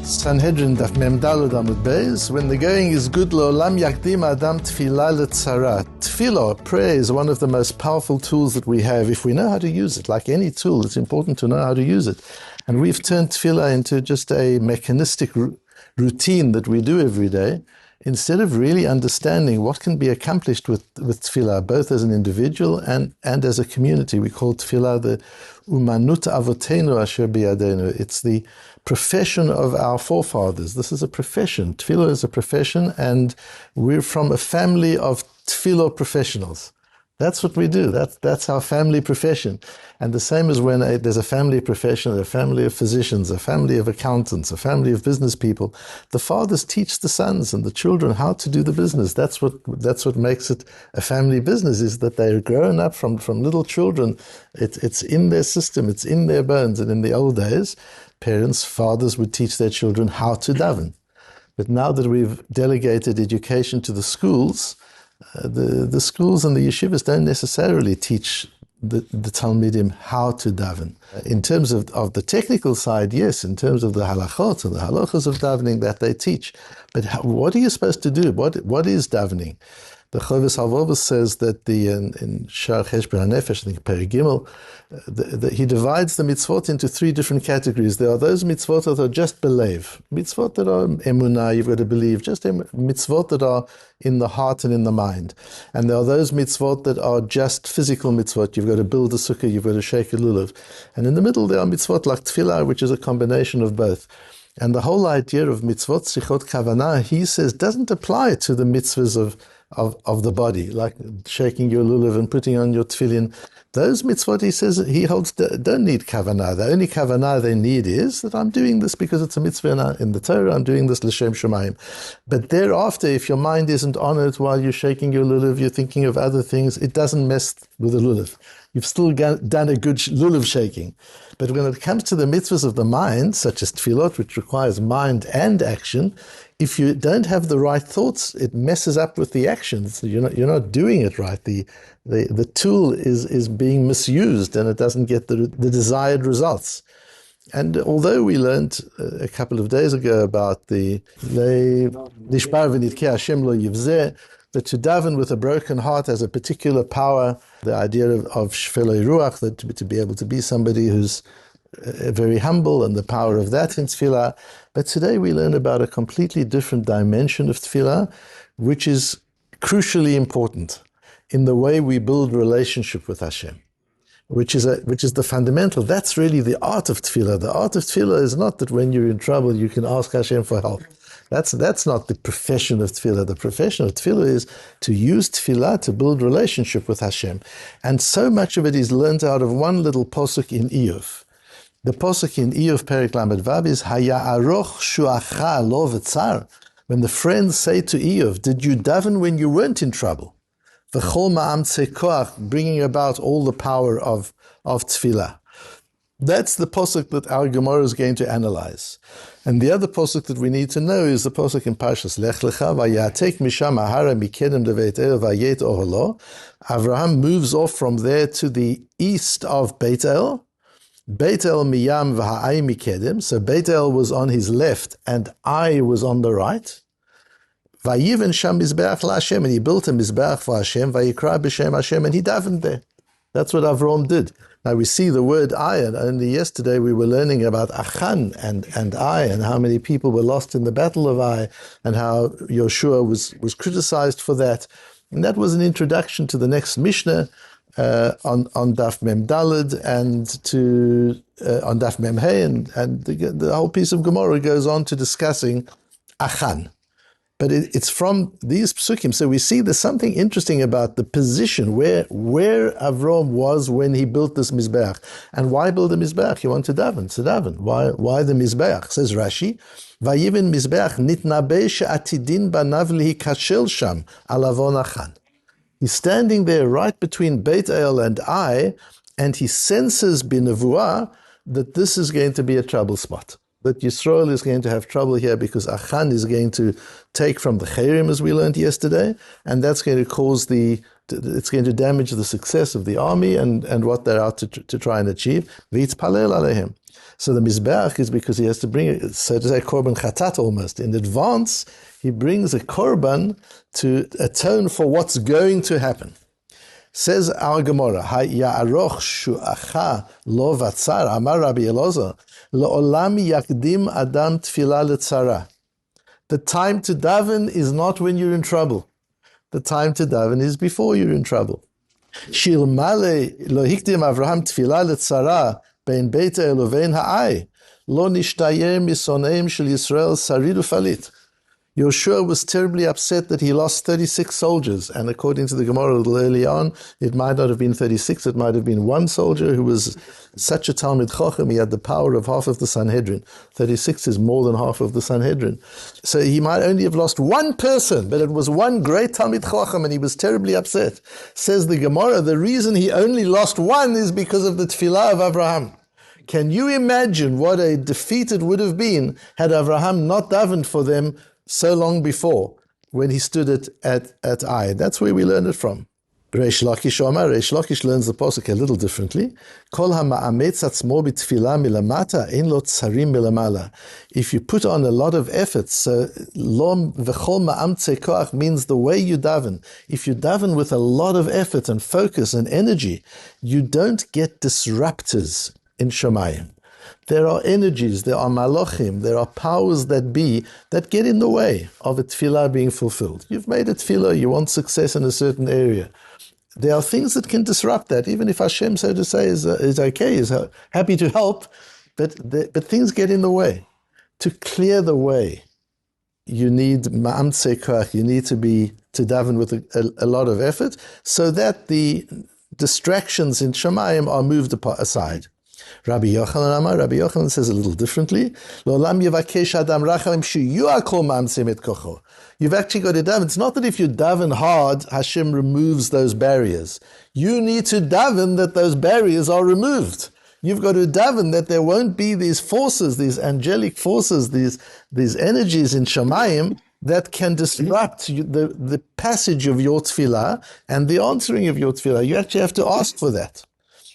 Sanhedrin Daf Yomi Sanhedrin. When the going is good, לעולם, יקדים adam תפילה לצרה. Tefillah, prayer, is one of the most powerful tools that we have if we know how to use it. Like any tool, it's important to know how to use it. And we've turned tefillah into just a mechanistic routine that we do every day, instead of really understanding what can be accomplished with tefillah, both as an individual and as a community. We call tefillah the umanut avotenu asher biyadenu. It's the profession of our forefathers. This is a profession. Tefillah is a profession, and we're from a family of tefillah professionals. That's what we do. That's our family profession. And the same as when there's a family profession, a family of physicians, a family of accountants, a family of business people. The fathers teach the sons and the children how to do the business. That's what makes it a family business, is that they're grown up from little children. It's in their system, it's in their bones. And in the old days, fathers would teach their children how to daven. But now that we've delegated education to the schools, the schools and the yeshivas don't necessarily teach the Talmudim how to daven. In terms of the technical side, yes, in terms of the halachot and the halachas of davening, that they teach. But what are you supposed to do? What is davening? The Chovis Halvovus says that in Shar Cheshbon HaNefesh, I think Perek Gimel, he divides the mitzvot into three different categories. There are those mitzvot that are just believe, mitzvot that are emunah, you've got to believe, just mitzvot that are in the heart and in the mind. And there are those mitzvot that are just physical mitzvot. You've got to build a sukkah, you've got to shake a lulav. And in the middle there are mitzvot like tefillah, which is a combination of both. And the whole idea of mitzvot sichot kavanah, he says, doesn't apply to the mitzvahs of the body, like shaking your lulav and putting on your tefillin. Those mitzvot, he says, he holds don't need kavanah. The only kavanah they need is that I'm doing this because it's a mitzvah in the Torah, I'm doing this l'shem shamayim. But thereafter, if your mind isn't on it while you're shaking your lulav, you're thinking of other things, it doesn't mess with the lulav. You've still done a good lulav shaking. But when it comes to the mitzvahs of the mind, such as tefillot, which requires mind and action, if you don't have the right thoughts, it messes up with the actions. You're not doing it right. The tool is being misused, and it doesn't get the desired results. And although we learned a couple of days ago about the nishbar v'nidkei Hashem lo yivzeh, that to daven with a broken heart has a particular power, the idea of shvelei ruach, that to be able to be somebody who's very humble, and the power of that in tefillah. But today we learn about a completely different dimension of tefillah, which is crucially important in the way we build relationship with Hashem, which is the fundamental. That's really the art of tefillah. The art of tefillah is not that when you're in trouble you can ask Hashem for help. That's not the profession of tefillah. The profession of tefillah is to use tefillah to build relationship with Hashem. And so much of it is learned out of one little posuk in Iyov. The posuk in Iyov Perek Lamed Vav is Haya'aroch shuacha lo v'tzar. When the friends say to Iyov, did you daven when you weren't in trouble? V'chol ma'am tzekoach, bringing about all the power of tefillah. That's the posuk that our Gemara is going to analyze. And the other posuk that we need to know is the posuk in Parshas Lech Lecha, Vayatek misham ahara mikedem deveit el vayet oholo. Avraham moves off from there to the east of Beit El. Beit El miyam v'ha'ai mikedem. So Beit El was on his left and Ai was on the right. Vayiven sham mizbeach la'Hashem, and he built a mizbeach for Hashem. Vayikra b'shem Hashem, and he davened there. That's what Avram did. Now we see the word Ai, and only yesterday we were learning about Achan and Ai, and how many people were lost in the battle of Ai, and how Yoshua was criticized for that. And that was an introduction to the next Mishnah on Daf Mem Daled and on Daf Mem Hey, and the whole piece of Gemara goes on to discussing Achan. But it's from these psukim. So we see there's something interesting about the position where Avram was when he built this mizbeach. And why build a mizbeach? He wanted to daven. Why the mizbeach? Says Rashi, Vayiven mizbeach nitnabe she'atidin banav lihi kashel sham alavon achan. He's standing there right between Beit El and Ai, and he senses b'nevuah that this is going to be a trouble spot. That Yisrael is going to have trouble here because Achan is going to take from the Cherim, as we learned yesterday, and that's going to cause it's going to damage the success of the army and what they're out to try and achieve. V'yitzpalel alehem. So the Mizbeach is because he has to bring it, so to say, Korban Chatat almost. In advance, he brings a Korban to atone for what's going to happen. Says our Gemara, Ha'ya'aroch shu'acha lo vatzar, Amar Rabbi Elazar, L'olam yakdim adam tefila lezara. The time to daven is not when you're in trouble. The time to daven is before you're in trouble. Shil male lo hikdim Avraham tefila lezara bein beita elovein ha'ai, lo nishtayeh misoneim shel Yisrael sarid ufalit. Yoshua was terribly upset that he lost 36 soldiers, and according to the Gemara a little early on, it might not have been 36, it might have been one soldier who was such a Talmud Chochem, he had the power of half of the Sanhedrin. 36 is more than half of the Sanhedrin. So he might only have lost one person, but it was one great Talmud Chochem, and he was terribly upset. Says the Gemara, the reason he only lost one is because of the Tefillah of Abraham. Can you imagine what a defeat it would have been had Abraham not davened for them so long before, when he stood at Ai? That's where we learn it from. Reish Lakish Omar, Reish Lakish learns the pasuk a little differently. Kol ha'ma'ametz atzmo b'tefila milamata ein lo tsarim milamala. If you put on a lot of effort, so lo v'chol ma'amtze koach means the way you daven. If you daven with a lot of effort and focus and energy, you don't get disruptors in Shemayim. There are energies, there are malachim, there are powers that be that get in the way of a tefillah being fulfilled. You've made a tefillah, you want success in a certain area. There are things that can disrupt that, even if Hashem, so to say, is okay, is happy to help, but things get in the way. To clear the way, you need ma'amtzei koach, you need to daven with a lot of effort, so that the distractions in Shemayim are moved aside. Rabbi Yochanan says a little differently. L'olam yevakesh adam rachamim sheyuah kol ma'amtzim et kocho. You've actually got to daven. It's not that if you daven hard, Hashem removes those barriers. You need to daven that those barriers are removed. You've got to daven that there won't be these forces, these angelic forces, these energies in Shemayim that can disrupt the passage of your tefillah and the answering of your tefillah. You actually have to ask for that.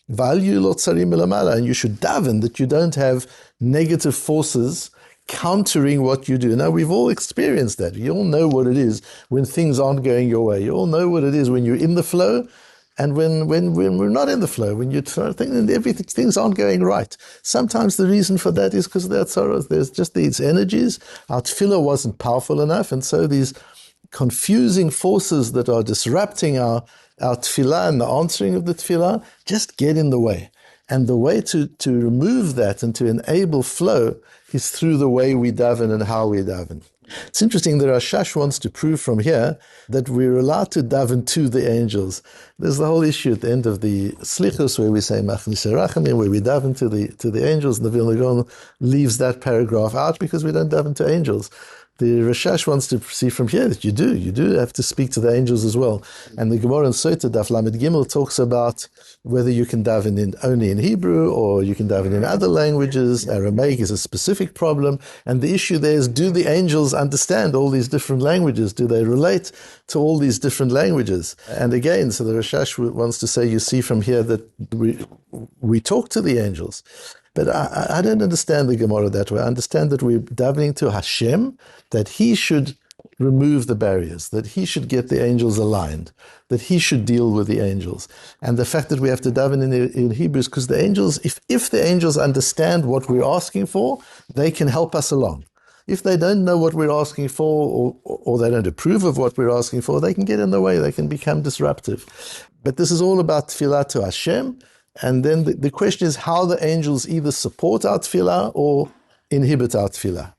And you should daven that you don't have negative forces countering what you do. Now, we've all experienced that. You all know what it is when things aren't going your way. You all know what it is when you're in the flow and when we're not in the flow, when you're thinking things aren't going right. Sometimes the reason for that is because there are sorrows. There's just these energies. Our tefillah wasn't powerful enough, and so these confusing forces that are disrupting our tefillah and the answering of the tefillah just get in the way. And the way to remove that and to enable flow is through the way we daven and how we daven. It's interesting that Rashash wants to prove from here that we're allowed to daven to the angels. There's the whole issue at the end of the Slichus where we say Machnisei Rachamim, where we daven to the angels, and the Vilna Gaon leaves that paragraph out because we don't daven to angels. The Rashash wants to see from here that you do have to speak to the angels as well. And the Gemara in Sota, Daf Lamed Gimel, talks about whether you can daven only in Hebrew or you can daven in other languages. Aramaic is a specific problem. And the issue there is, do the angels understand all these different languages? Do they relate to all these different languages? And again, so the Rashash wants to say, you see from here that we talk to the angels. But I don't understand the Gemara that way. I understand that we're davening to Hashem, that He should remove the barriers, that He should get the angels aligned, that He should deal with the angels. And the fact that we have to daven in Hebrew is because the angels, if the angels understand what we're asking for, they can help us along. If they don't know what we're asking for, or they don't approve of what we're asking for, they can get in the way, they can become disruptive. But this is all about tefillah to Hashem. And then the question is how the angels either support our tefillah or inhibit our tefillah.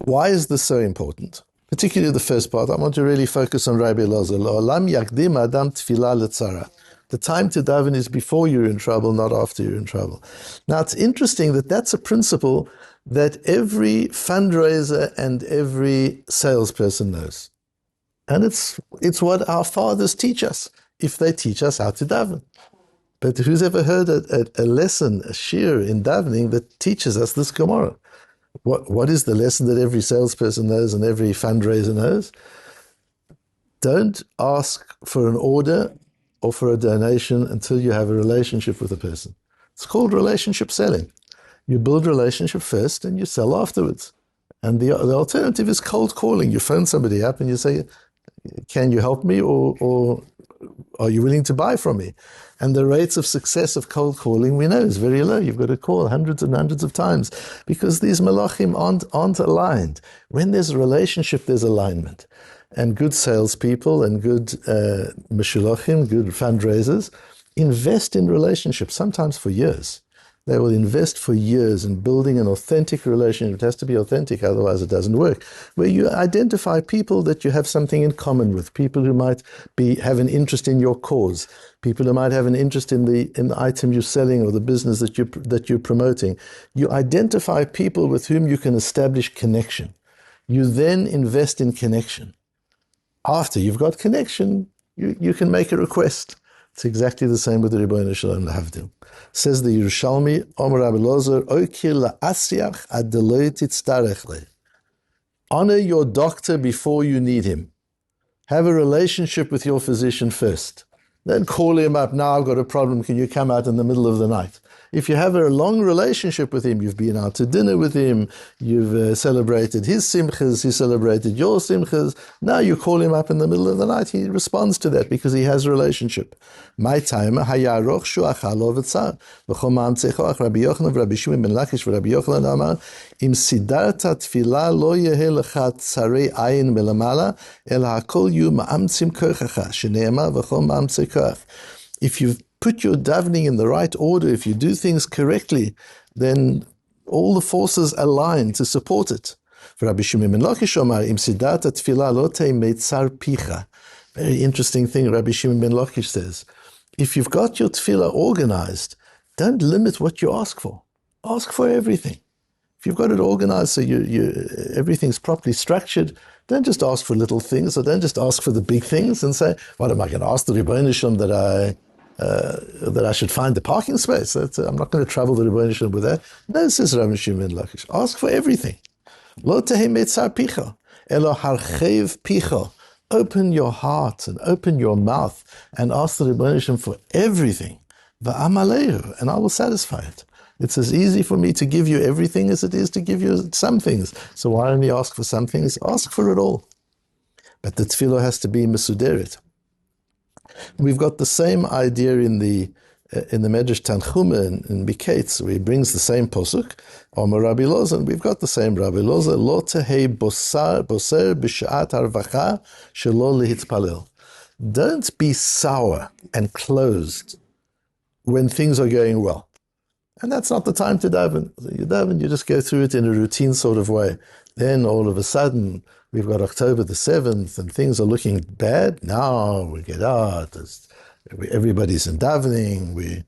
Why is this so important? Particularly the first part, I want to really focus on Rabbi Elazar. L'olam יקדים adam tfilah לצרה. The time to daven is before you're in trouble, not after you're in trouble. Now, it's interesting that that's a principle that every fundraiser and every salesperson knows. And it's what our fathers teach us, if they teach us how to daven. But who's ever heard a lesson, a shir in davening that teaches us this Gemara? What is the lesson that every salesperson knows and every fundraiser knows? Don't ask for an order or for a donation until you have a relationship with a person. It's called relationship selling. You build relationship first and you sell afterwards. And the alternative is cold calling. You phone somebody up and you say, can you help me, or are you willing to buy from me? And the rates of success of cold calling, we know, is very low. You've got to call hundreds and hundreds of times because these malachim aren't aligned. When there's a relationship, there's alignment. And good salespeople and good meshulachim, good fundraisers, invest in relationships, sometimes for years. They will invest for years in building an authentic relationship. It has to be authentic, otherwise it doesn't work. Where you identify people that you have something in common with, people who might have an interest in your cause, people who might have an interest in the item you're selling or the business that you're promoting. You identify people with whom you can establish connection. You then invest in connection. After you've got connection, you can make a request. It's exactly the same with the Ribono Shel Olam Lahavdil. Says the Yerushalmi, Omer Rabbi Lozer, Oikir la'asyach ad deloi titztarech le. Honor your doctor before you need him. Have a relationship with your physician first. Then call him up, now I've got a problem, can you come out in the middle of the night? If you have a long relationship with him, you've been out to dinner with him, you've celebrated his simchas, he celebrated your simchas, now you call him up in the middle of the night, he responds to that because he has a relationship. My time, hayaroch shuachalo v'tzar. V'chom ma'amtzechoach, Rabbi Yochanan, Rabbi Shimon ben Lakish, Rabbi Yochanan Amar, im sidarta tefila lo yehe lecha tzarei ayin melamala, el hakol yu ma'amtzim kochacha, shene'emar v'chom ma'amtzechoach. If you've put your davening in the right order, if you do things correctly, then all the forces align to support it. Rabbi Shimon ben Lakish Omar, im sidarta tefila lo tei meitzar picha. Very interesting thing Rabbi Shimon ben Lakish says. If you've got your tefillah organized, don't limit what you ask for. Ask for everything. If you've got it organized so everything's properly structured, don't just ask for little things, or don't just ask for the big things and say, what am I going to ask the Ribono Shel Olam that I should find the parking space? I'm not going to trouble the Ribono Shel Olam with that. No, says Rabbi Shimon ben Lakish. Ask for everything. Lo tehei meitzar picha, elo harchev picha. Open your heart and open your mouth and ask the Ribono Shel Olam for everything. Va'amalehu, and I will satisfy it. It's as easy for me to give you everything as it is to give you some things. So why only ask for some things? Ask for it all. But the tefillah has to be mesuderet. We've got the same idea in the Medrash Tanchuma in Miketz, where he brings the same posuk, Omer Rabbi Lozer, and we've got the same Rabbi Lozer, Lo tehei boser b'sha'at harvacha shelo lehitpalel. Don't be sour and closed when things are going well. And that's not the time to daven. You daven, you just go through it in a routine sort of way. Then all of a sudden, we've got October the 7th and things are looking bad. Now we get out. Everybody's in davening. We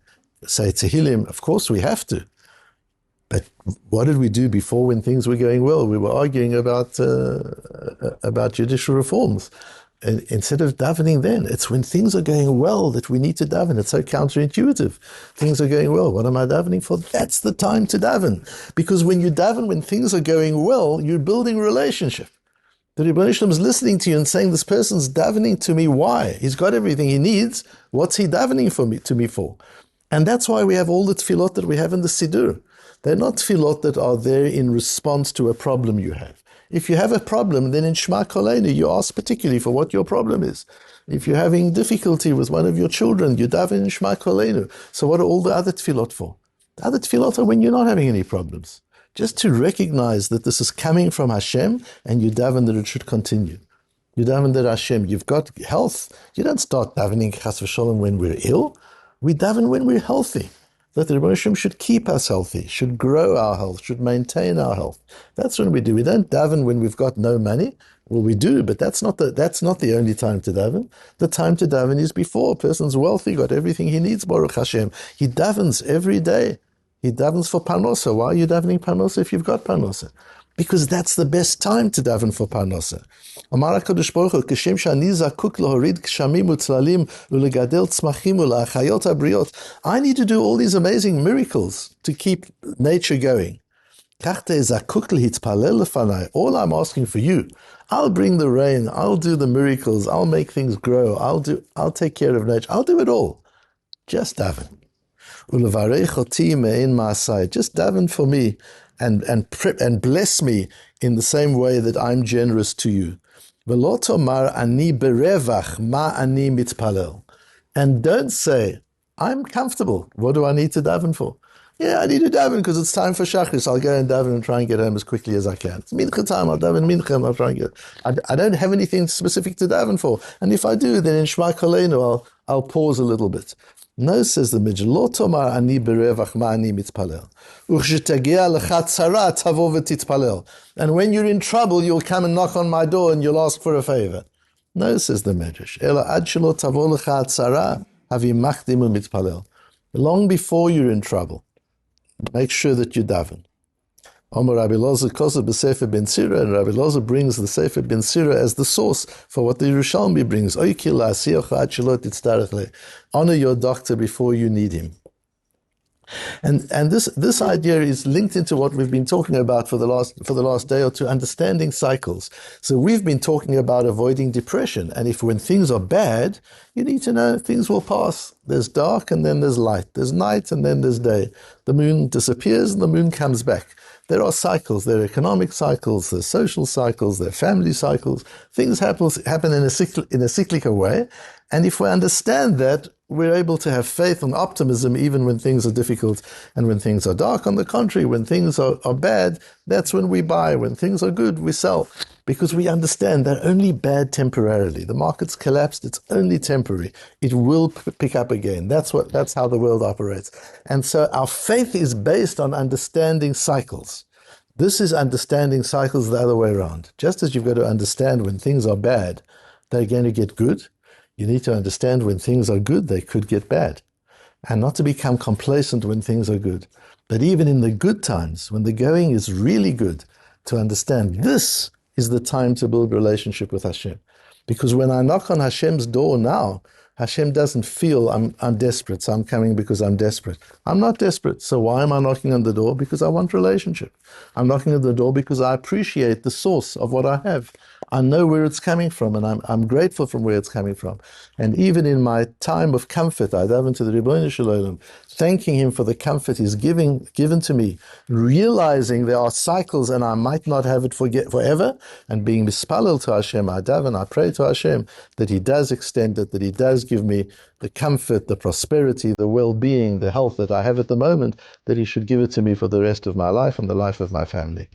say Tehillim. Of course we have to. But what did we do before when things were going well? We were arguing about judicial reforms. And instead of davening then, it's when things are going well that we need to daven. It's so counterintuitive. Things are going well. What am I davening for? That's the time to daven. Because when you daven, when things are going well, you're building a relationship. The Ribono Shel Olam is listening to you and saying, this person's davening to me. Why? He's got everything he needs. What's he davening to me for? And that's why we have all the tefillot that we have in the Siddur. They're not tefillot that are there in response to a problem you have. If you have a problem, then in Shema Koleinu, you ask particularly for what your problem is. If you're having difficulty with one of your children, you daven in Shema Koleinu. So what are all the other tefillot for? The other tefillot are when you're not having any problems. Just to recognize that this is coming from Hashem, and you daven that it should continue. You daven that Hashem, you've got health. You don't start davening chas v'sholom when we're ill. We daven when we're healthy. That the Ribono Shel Olam should keep us healthy, should grow our health, should maintain our health. That's when we do. We don't daven when we've got no money. Well, we do, but that's not the only time to daven. The time to daven is before a person's wealthy, got everything he needs, Baruch Hashem. He davens every day. He davens for parnosa. Why are you davening parnosa if you've got parnosa? Because that's the best time to daven for parnosa. Amar HaKadosh Baruch Hu, Kashem shani zakuk lohorid kshamim utzlalim ulegadel tzmachim ulachayot habriot. I need to do all these amazing miracles to keep nature going. Kachte zakuk lehitpalel lefanai. All I'm asking for you, I'll bring the rain, I'll do the miracles, I'll make things grow, I'll take care of nature, I'll do it all. Just daven. Ulevarech oti me'ein ma'asai. Just daven for me and bless me in the same way that I'm generous to you. V'lo tomar ani berevach ma ani mitpalel. And don't say, I'm comfortable. What do I need to daven for? Yeah, I need to daven because it's time for Shachris. I'll go and daven and try and get home as quickly as I can. It's Mincha time, I'll daven Mincha and I'll try and get... I don't have anything specific to daven for. And if I do, then in Shema Koleinu, I'll pause a little bit. No, says the Midrash, Lo tomar ani berevach ma ani mitpalel. Uchshetagea lecha tzara tavo v'titpalel. And when you're in trouble, you'll come and knock on my door and you'll ask for a favor. No, says the Midrash, Ela ad shelo tavo lecha tzara havi machdimu mitpalel. Long before you're in trouble, make sure that you daven. Omer Rabbi Loza kosa b'Sefer Ben Sira, and Rabbi Loza brings the Sefer Ben Sira as the source for what the Yerushalmi brings. Honor your doctor before you need him. And this idea is linked into what we've been talking about for the last day or two, understanding cycles. So we've been talking about avoiding depression, and if when things are bad, you need to know things will pass. There's dark and then there's light. There's night and then there's day. The moon disappears and the moon comes back. There are cycles. There are economic cycles. There are social cycles. There are family cycles. Things happen in a cyclical way, and if we understand that, we're able to have faith and optimism even when things are difficult and when things are dark. On the contrary, when things are bad, that's when we buy. When things are good, we sell. Because we understand they're only bad temporarily. The market's collapsed, it's only temporary. It will pick up again. That's how the world operates. And so our faith is based on understanding cycles. This is understanding cycles the other way around. Just as you've got to understand when things are bad, they're going to get good. You need to understand when things are good, they could get bad. And not to become complacent when things are good. But even in the good times, when the going is really good, to understand this is the time to build relationship with Hashem. Because when I knock on Hashem's door now, Hashem doesn't feel I'm desperate, so I'm coming because I'm desperate. I'm not desperate, so why am I knocking on the door? Because I want relationship. I'm knocking on the door because I appreciate the source of what I have. I know where it's coming from, and I'm grateful from where it's coming from. And even in my time of comfort, I dive into the Ribono Shel Olam, thanking him for the comfort he's given to me, realizing there are cycles and I might not have it forever, and being mispalel to Hashem, I daven, I pray to Hashem that he does extend it, that he does give me the comfort, the prosperity, the well-being, the health that I have at the moment, that he should give it to me for the rest of my life and the life of my family.